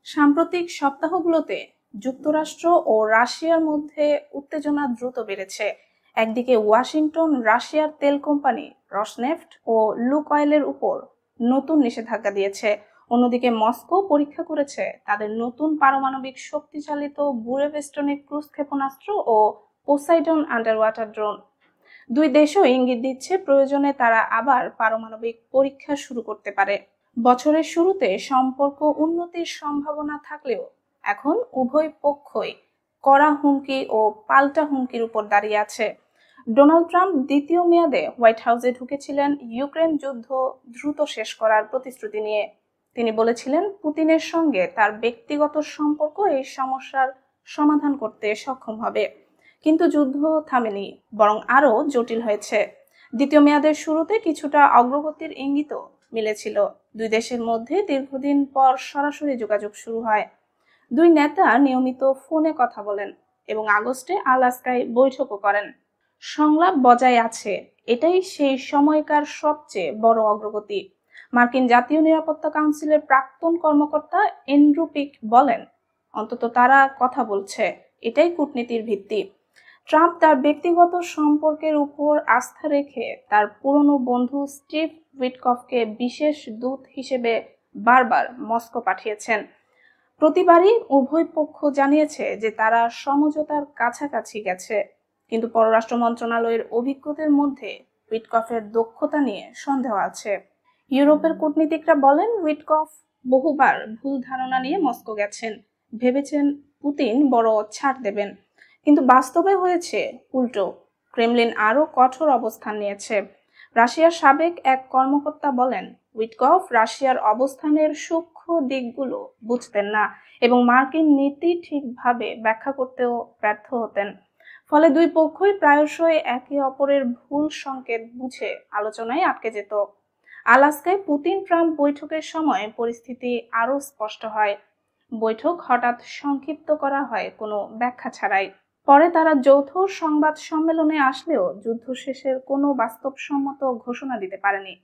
সাম্প্রতিক সপ্তাহগুলোতে যুক্তরাষ্ট্র ও রাশিয়ার মধ্যে উত্তেজনা দ্রুত বেড়েছে। একদিকে ওয়াশিংটন রাশিয়ার তেল কোম্পানি রসনেফট ও লুকঅয়েলের উপর নতুন নিষেধাজ্ঞা দিয়েছে, অন্যদিকে মস্কো পরীক্ষা করেছে তাদের নতুন পারমাণবিক শক্তিচালিত বুরেভেস্টনিক ক্রুজ ক্ষেপণাস্ত্র ও পোসাইডন আন্ডার ওয়াটার ড্রোন। দুই দেশও ইঙ্গিত দিচ্ছে প্রয়োজনে তারা আবার পারমাণবিক পরীক্ষা শুরু করতে পারে। বছরের শুরুতে সম্পর্ক উন্নতির সম্ভাবনা থাকলেও এখন উভয় পক্ষই কড়া হুমকি ও পাল্টা হুমকির উপর দাঁড়িয়ে আছে। ডোনাল্ড ট্রাম্প দ্বিতীয় মেয়াদে হোয়াইট হাউসে ঢুকেছিলেন ইউক্রেন যুদ্ধ দ্রুত শেষ করার প্রতিশ্রুতি নিয়ে। তিনি বলেছিলেন পুতিনের সঙ্গে তার ব্যক্তিগত সম্পর্ক এই সমস্যার সমাধান করতে সক্ষম হবে, কিন্তু যুদ্ধ থামেনি, বরং আরো জটিল হয়েছে। দ্বিতীয় মেয়াদের শুরুতে কিছুটা অগ্রগতির ইঙ্গিতও মিলেছিল। দুই দেশের মধ্যে দীর্ঘদিন পর সরাসরি যোগাযোগ শুরু হয়। দুই নেতা নিয়মিত ফোনে কথা বলেন এবং আগস্টে আলাস্কায় বৈঠকও করেন। সংলাপ বজায় আছে, এটাই সেই সময়কার সবচেয়ে বড় অগ্রগতি। মার্কিন জাতীয় নিরাপত্তা কাউন্সিলের প্রাক্তন কর্মকর্তা এন্ড্রু পিক বলেন, অন্তত তারা কথা বলছে, এটাই কূটনীতির ভিত্তি। ট্রাম্প তার ব্যক্তিগত সম্পর্কের উপর আস্থা রেখে তার পুরনো বন্ধু স্টিভ উইটকফকে বিশেষ দূত হিসেবে বারবার মস্কো পাঠিয়েছেন। প্রতিবারই উভয় পক্ষ জানিয়েছে যে তারা সমঝোতার কাছাকাছি গেছে, কিন্তু পররাষ্ট্র মন্ত্রণালয়ের অভিজ্ঞদের মধ্যে উইটকফের দক্ষতা নিয়ে সন্দেহ আছে। ইউরোপের কূটনীতিকরা বলেন উইটকফ বহুবার ভুল ধারণা নিয়ে মস্কো গেছেন, ভেবেছেন পুতিন বড় ছাড় দেবেন, কিন্তু বাস্তবে হয়েছে উল্টো। ক্রেমলিন আরো কঠোর অবস্থান নিয়েছে। রাশিয়ার সাবেক এক কর্মকর্তা বলেন উইটকফ রাশিয়ার অবস্থানের সূক্ষ্ম দিকগুলো বুঝতেন না এবং মার্কিন নীতি ঠিকভাবে ব্যাখ্যা করতেও ব্যর্থ হতেন। ফলে দুই পক্ষই প্রায়শই একে অপরের ভুল সংকেত বুঝে আলোচনায় আটকে যেত। আলাস্কায় পুতিন ট্রাম্প বৈঠকের সময় পরিস্থিতি আরো স্পষ্ট হয়। বৈঠক হঠাৎ সংক্ষিপ্ত করা হয় কোনো ব্যাখ্যা ছাড়াই। পরে তারা যৌথ সংবাদ সম্মেলনে আসলেও যুদ্ধ শেষের কোনো বাস্তবসম্মত ঘোষণা দিতে পারেনি।